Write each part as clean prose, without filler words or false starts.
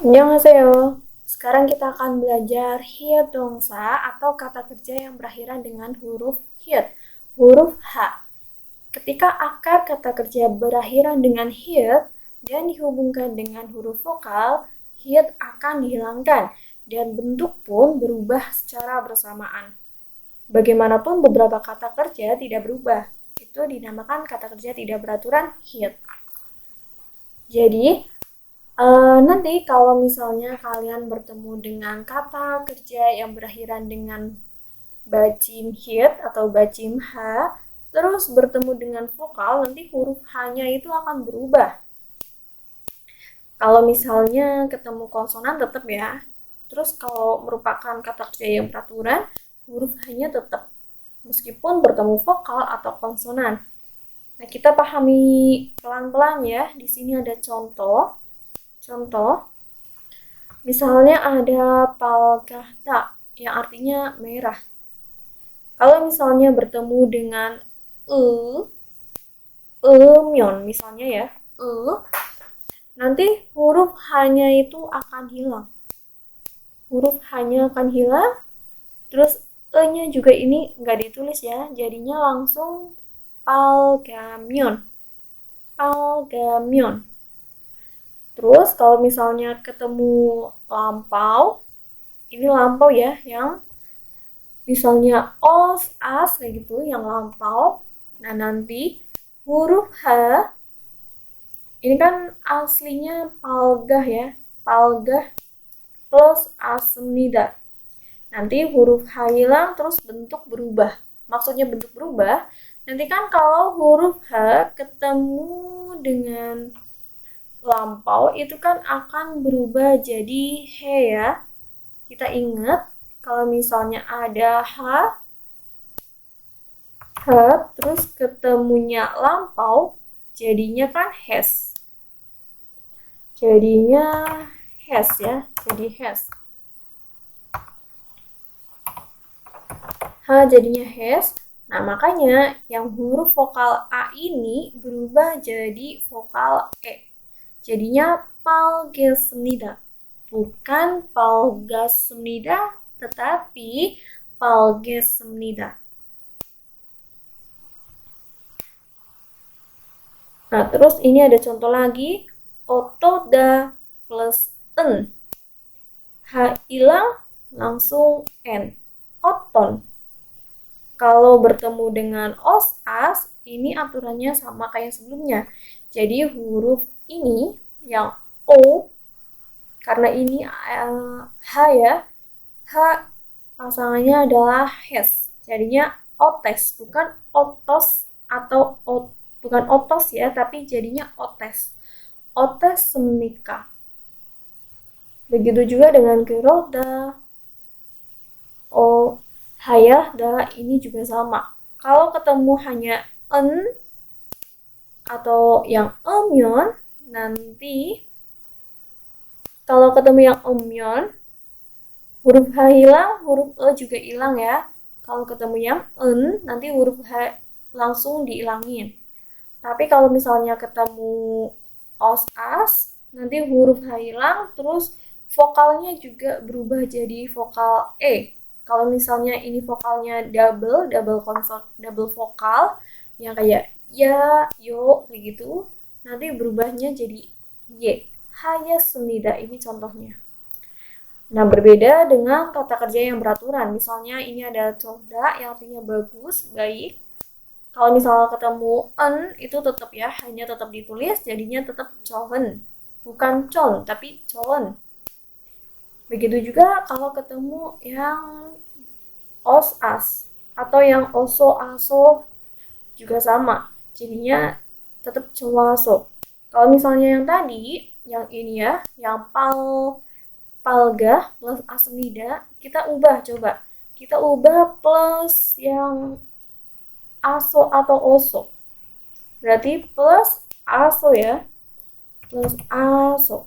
Annyeonghaseyo. Sekarang kita akan belajar hyet dongsa atau kata kerja yang berakhiran dengan huruf hyet, huruf H. Ketika akar kata kerja berakhiran dengan hyet dan dihubungkan dengan huruf vokal, hyet akan dihilangkan dan bentuk pun berubah secara bersamaan. Bagaimanapun beberapa kata kerja tidak berubah. Itu dinamakan kata kerja tidak beraturan hyet. Jadi, nanti kalau misalnya kalian bertemu dengan kata kerja yang berakhiran dengan bacim hyet atau bacim H, terus bertemu dengan vokal, nanti huruf H-nya itu akan berubah. Kalau misalnya ketemu konsonan tetap ya. Terus kalau merupakan kata kerja yang beraturan, huruf H-nya tetap meskipun bertemu vokal atau konsonan. Nah, kita pahami pelan-pelan ya. Di sini ada contoh. Misalnya ada palkahta yang artinya merah. Kalau misalnya bertemu dengan myon misalnya ya, nanti huruf H-nya itu akan hilang. Huruf H-nya akan hilang, terus E-nya juga ini nggak ditulis ya, jadinya langsung palgamyon. Terus kalau misalnya ketemu lampau, ini lampau ya, yang misalnya os, as, kayak gitu, yang lampau. Nah, nanti huruf H, ini kan aslinya palgah ya, palgah plus asmnida. Nanti huruf H hilang, terus bentuk berubah. Maksudnya bentuk berubah, nanti kan kalau huruf H ketemu dengan lampau itu kan akan berubah jadi he ya. Kita ingat kalau misalnya ada H terus ketemunya lampau jadinya kan has. Jadinya has ya, jadi has. H jadinya has. Nah, makanya yang huruf vokal A ini berubah jadi vokal E. Jadinya palgesmnida. Bukan palgasmnida, tetapi palgesmnida. Nah, terus ini ada contoh lagi. Otoda plus en. H hilang, langsung N. Oton. Kalau bertemu dengan os, as, ini aturannya sama kayak sebelumnya. Jadi huruf ini yang O, karena ini H ya, H pasangannya adalah hes, jadinya otes, bukan otos atau bukan otos ya, tapi jadinya otes. Otes menikah. Begitu juga dengan keroda, hayah, da, ini juga sama. Kalau ketemu hanya en atau yang emyon, nanti kalau ketemu yang emyon, huruf H hilang, huruf E juga hilang ya. Kalau ketemu yang en, nanti huruf H langsung dihilangin. Tapi kalau misalnya ketemu os, as, nanti huruf H hilang, terus vokalnya juga berubah jadi vokal E. Kalau misalnya ini vokalnya double konsonant, double vokal, yang kayak ya, yo, kayak gitu, nanti berubahnya jadi Y. Hayasmnida, ini contohnya. Nah, berbeda dengan kata kerja yang beraturan. Misalnya ini ada coda yang artinya bagus, baik. Kalau misalnya ketemu en, itu tetap ya, hanya tetap ditulis, jadinya tetap cohen. Bukan con, tapi cohen. Begitu juga kalau ketemu yang os, as, atau yang oso, aso, juga sama. Jadinya tetap cowaso. Kalau misalnya yang tadi, yang ini ya, yang palgah plus asmida, kita ubah coba. Kita ubah plus yang aso atau oso. berarti plus aso ya, plus aso,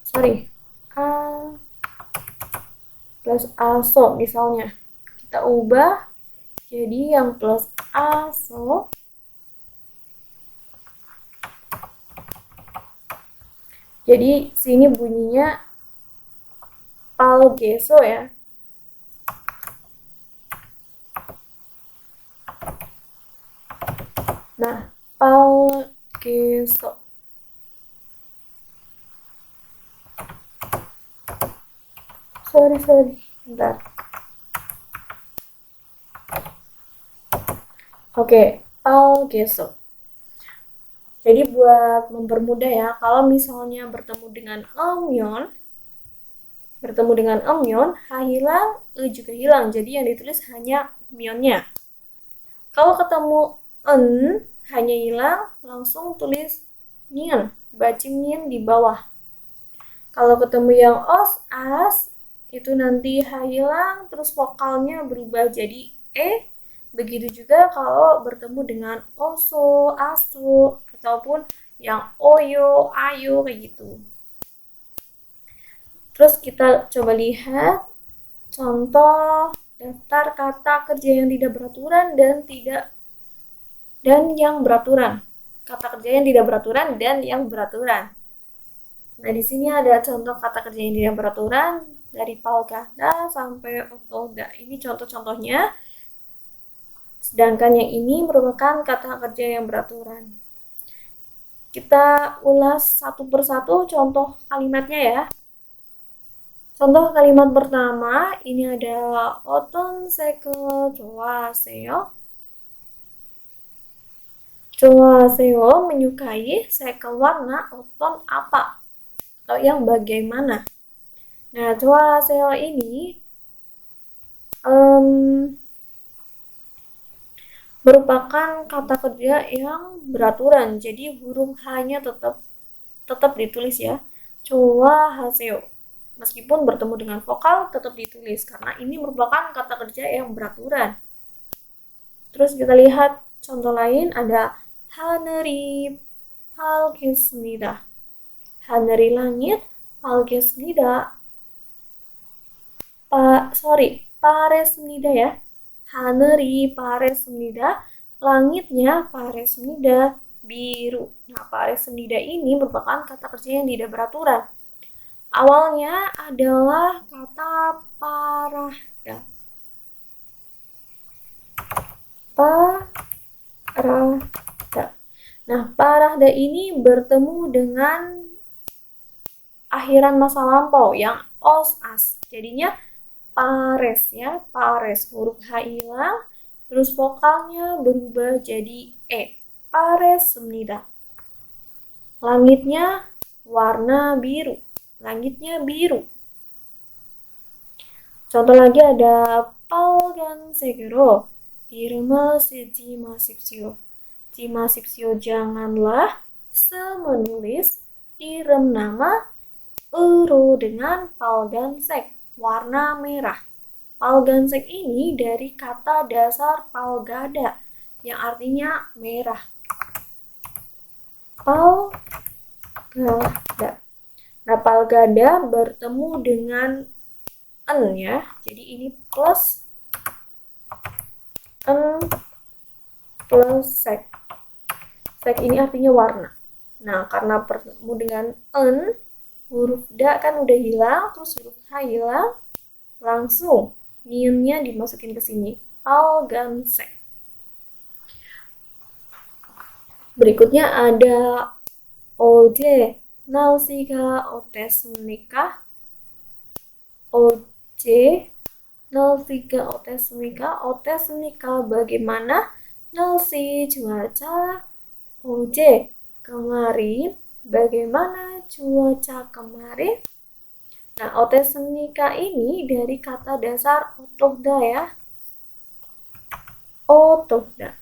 sorry, a plus aso misalnya kita ubah jadi yang plus aso. Jadi sini bunyinya palgeso ya. Nah, palgeso. Sorry, bentar. Oke, palgeso. Jadi buat mempermudah ya, kalau misalnya bertemu dengan emyon, H hilang, E juga hilang. Jadi yang ditulis hanya mionnya. Kalau ketemu en, hanya hilang, langsung tulis nien, bacing nien di bawah. Kalau ketemu yang os, as, itu nanti H hilang, terus vokalnya berubah jadi E. Begitu juga kalau bertemu dengan oso, asu, ataupun yang oyo, ayo, kayak gitu. Terus kita coba lihat contoh daftar kata kerja yang tidak beraturan dan yang beraturan. Kata kerja yang tidak beraturan dan yang beraturan. Nah, di sini ada contoh kata kerja yang tidak beraturan dari palkada sampai otoda. Ini contoh-contohnya. Sedangkan yang ini merupakan kata kerja yang beraturan. Kita ulas satu persatu contoh kalimatnya ya. Contoh kalimat pertama, ini ada 어떤 색을 좋아하세요? 좋아하세요, menyukai, 색을 warna, 어떤 apa, atau yang bagaimana. Nah, 좋아하세요 ini merupakan kata kerja yang beraturan, jadi huruf H-nya tetap ditulis ya. 좋아하세요. Meskipun bertemu dengan vokal tetap ditulis karena ini merupakan kata kerja yang beraturan. Terus kita lihat contoh lain, ada 하늘이 밝겠습니다. 하늘이 langit 밝겠습니다. 빠res습니다 ya. 하늘이 빠res습니다. Langitnya 빠res습니다, biru. Nah, 빠res습니다 ini merupakan kata kerja yang tidak beraturan. Awalnya adalah kata parahda. Parahda. Nah, parahda ini bertemu dengan akhiran masa lampau yang os as. Jadinya pares ya, pares. Huruf H hilang, terus vokalnya berubah jadi E. 빠res습니다. Langitnya warna biru. Langitnya biru. Contoh lagi ada 빨간색으로 이름을 쓰지 마십시오. janganlah menulis iram nama 으로 dengan 빨간색, warna merah. 빨간색 ini dari kata dasar palgada yang artinya merah. Palgada. Nah, palgada bertemu dengan en ya. Jadi ini plus en plus sek. Sek ini artinya warna. Nah, karena bertemu dengan en, huruf da kan udah hilang, terus huruf h hilang, langsung niunnya dimasukin ke sini. Palgansek. Berikutnya ada 어제 날씨가 어땠습니까? 어제 날씨가 어땠습니까? Bagaimana? 날씨 cuaca. 어제 kemarin. Bagaimana cuaca kemarin? Nah, 어땠습니까 ini dari kata dasar 어떻다 ya. 어떻다.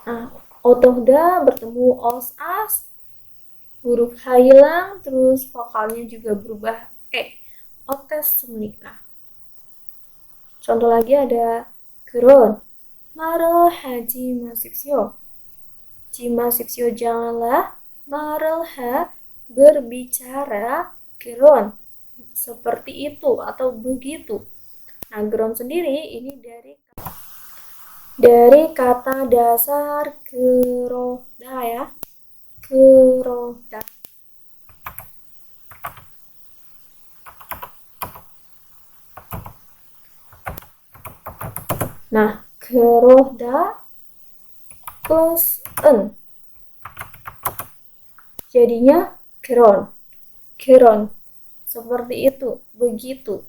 Nah, otohda bertemu os as, huruf H hilang, terus vokalnya juga berubah E. 어땠습니까? Contoh lagi ada 그런 말을 하지 마십시오. janganlah 말을 berbicara 그런 seperti itu atau begitu. Nah, 그런 sendiri ini dari kata dasar 그러다 ya. 그러다. Nah, 그러다 plus en. Jadinya 그런. Seperti itu, begitu.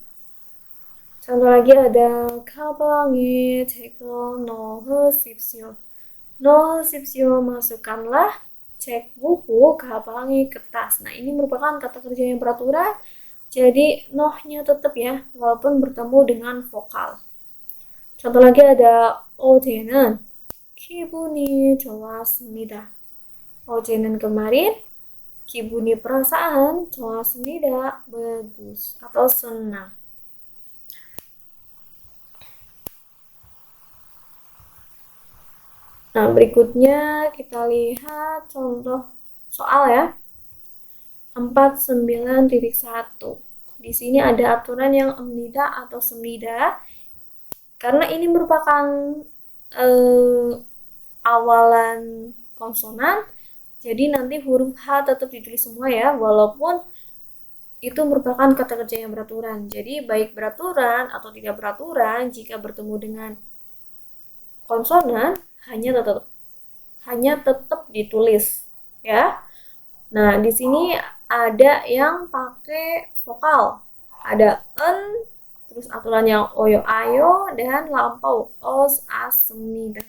Contoh lagi ada 가방에 책을 넣으십시오. 넣으십시오, masukkanlah cek buku 가방에 kertas. Nah, ini merupakan kata kerja yang beraturan. Jadi nohnya tetap ya, walaupun bertemu dengan vokal. Contoh lagi ada 어제는 기분이 좋았습니다. 어제는 kemarin, 기분이 perasaan 좋았습니다, bagus atau senang. Nah, berikutnya kita lihat contoh soal ya. 49.1. Di sini ada aturan yang amnida atau semnida. Karena ini merupakan awalan konsonan, jadi nanti huruf H tetap ditulis semua ya, walaupun itu merupakan kata kerja yang beraturan. Jadi baik beraturan atau tidak beraturan, jika bertemu dengan konsonan hanya tetap ditulis ya. Nah, di sini ada yang pakai vokal. Ada en, terus aturan yang oyo ayo dan lampau os semnida.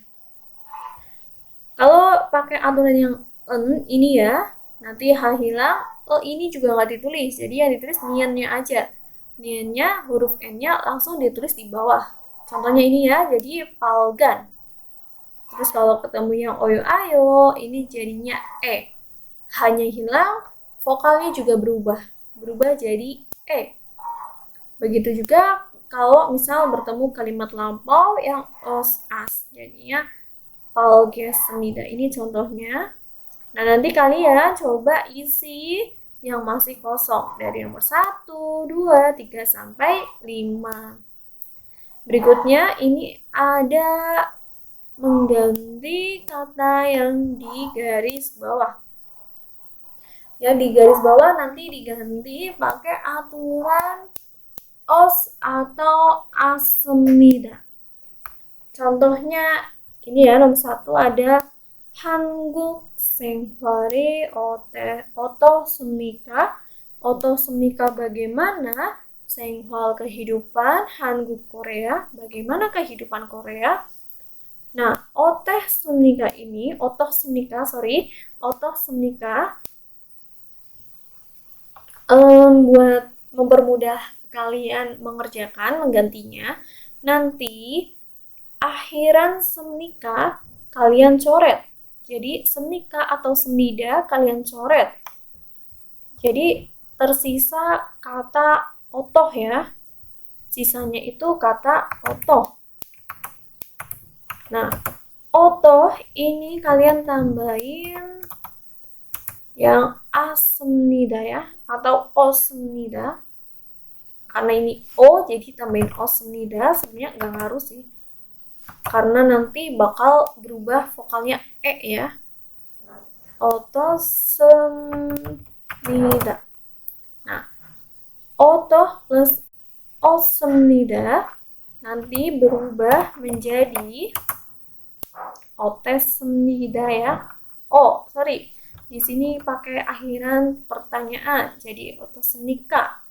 Kalau pakai aturan yang en ini ya, nanti H hilang, ini juga nggak ditulis. Jadi yang ditulis niannya aja. Niannya huruf n-nya langsung ditulis di bawah. Contohnya ini ya, jadi palgan. Terus kalau ketemu yang oyo ayo, ini jadinya e. Hanya hilang, vokalnya juga berubah jadi e. Begitu juga kalau misal bertemu kalimat lampau yang os as, jadinya palgesnida. Ini contohnya. Nah, nanti kalian coba isi yang masih kosong dari nomor 1, 2, 3 sampai 5. Berikutnya ini ada mengganti kata yang di garis bawah. Ya, di garis bawah nanti diganti pakai aturan os atau asmida. Contohnya ini ya, nomor 1 ada 한국 생활이 어떻습니까? 어떻습니까? Bagaimana 생활 kehidupan Hanguk Korea? Bagaimana kehidupan Korea? Nah, 어떻습니까 ini, 어떻습니까 buat mempermudah kalian mengerjakan menggantinya, nanti akhiran semnika kalian coret. Jadi semnika atau semnida kalian coret. Jadi tersisa kata otoh ya. Sisanya itu kata otoh. Nah, otoh ini kalian tambahin yang asmnida ya, atau osmnida. Karena ini o, jadi tambahin osmnida. Sebenarnya nggak ngaruh sih, karena nanti bakal berubah vokalnya e ya. Otosmnida. Nah, otoh plus osmnida nanti berubah menjadi otesmnida ya. Oh, sorry. Di sini pakai akhiran pertanyaan, jadi otosmnika.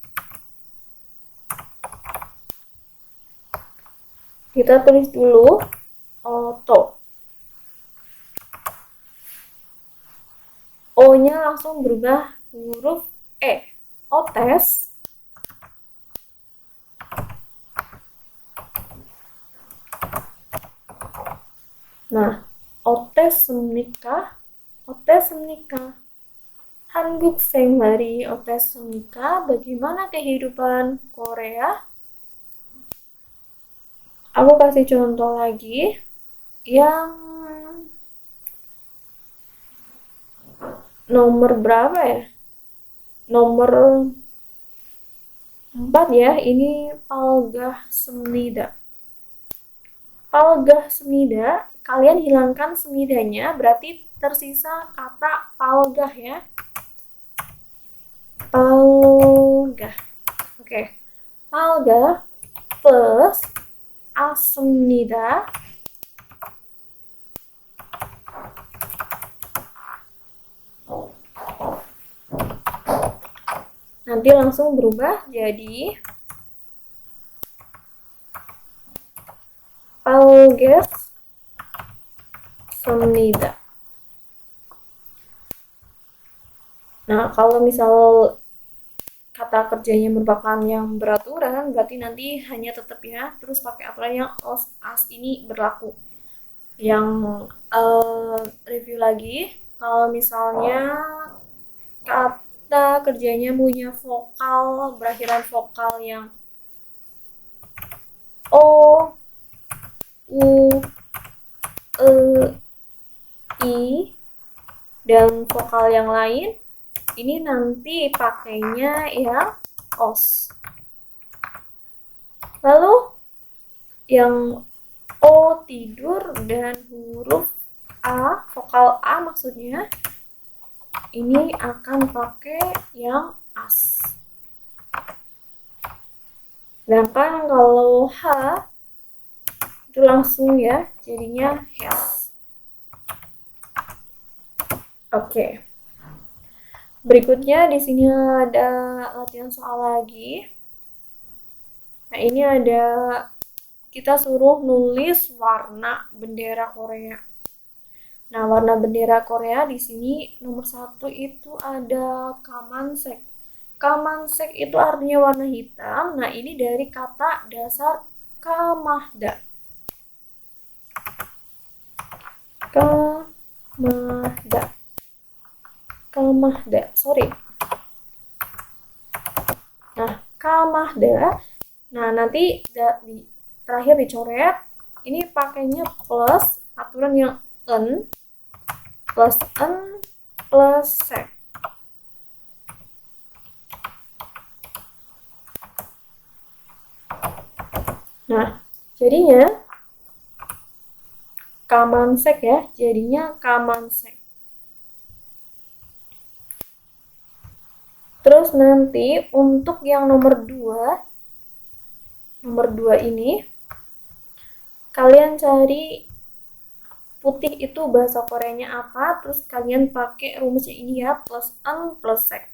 Kita tulis dulu oto. O-nya langsung berubah huruf E. Otes. Nah, otesmnika. 한국 생활이 어땠습니까? Bagaimana kehidupan Korea? Aku kasih contoh lagi yang nomor berapa ya? Nomor 4 ya, ini palgah semnida. Palgah semnida, kalian hilangkan semnidanya, berarti tersisa kata palgah ya. Palgah. Oke. Palgah plus asmnida nanti langsung berubah jadi palges semnida. Nah, kalau misal kata kerjanya merupakan yang beraturan, berarti nanti hanya tetap ya, terus pakai aturan yang os, as ini berlaku. Yang review lagi, kalau misalnya kata kerjanya punya vokal, berakhiran vokal yang O, U, E, I, dan vokal yang lain, ini nanti pakainya ya os. Lalu yang O tidur dan huruf A, vokal A maksudnya, ini akan pakai yang as. Sedangkan kalau H itu langsung ya, jadinya has. Oke. Berikutnya di sini ada latihan soal lagi. Nah, ini ada kita suruh nulis warna bendera Korea. Nah, warna bendera Korea di sini nomor 1 itu ada kamansek. Kamansek itu artinya warna hitam. Nah, ini dari kata dasar kamahda. Kamahda. Kamahda, sorry. Nah, kamahda. Nah, nanti terakhir dicoret. Ini pakainya plus aturan yang en plus sek. Nah, jadinya kamansek ya, jadinya kamansek. Terus nanti untuk yang nomor 2 ini kalian cari putih itu bahasa Koreanya apa, terus kalian pakai rumusnya ini ya, plus en plus sek.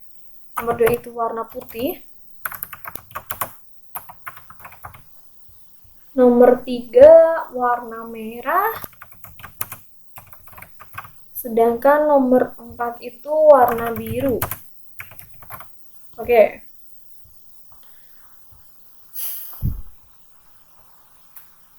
Nomor 2 itu warna putih. Nomor 3 warna merah. Sedangkan nomor 4 itu warna biru. Oke.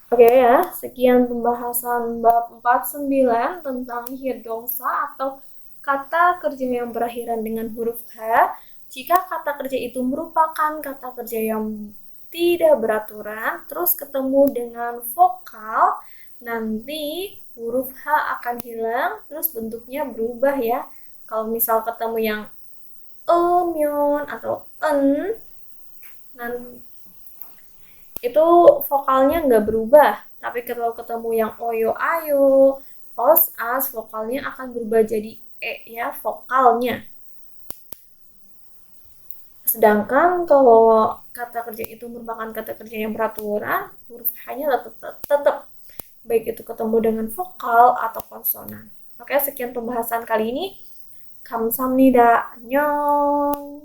Oke ya, sekian pembahasan bab 49 tentang hirdongsa atau kata kerja yang berakhiran dengan huruf H. Jika kata kerja itu merupakan kata kerja yang tidak beraturan, terus ketemu dengan vokal, nanti huruf H akan hilang, terus bentuknya berubah ya. Kalau misal ketemu yang emyon atau en, itu vokalnya nggak berubah. Tapi kalau ketemu yang oyo ayo, os as, vokalnya akan berubah jadi e ya, vokalnya. Sedangkan kalau kata kerja itu merupakan kata kerja yang beraturan, huruf H-nya tetap baik itu ketemu dengan vokal atau konsonan. Oke, sekian pembahasan kali ini. 감사합니다. 안녕.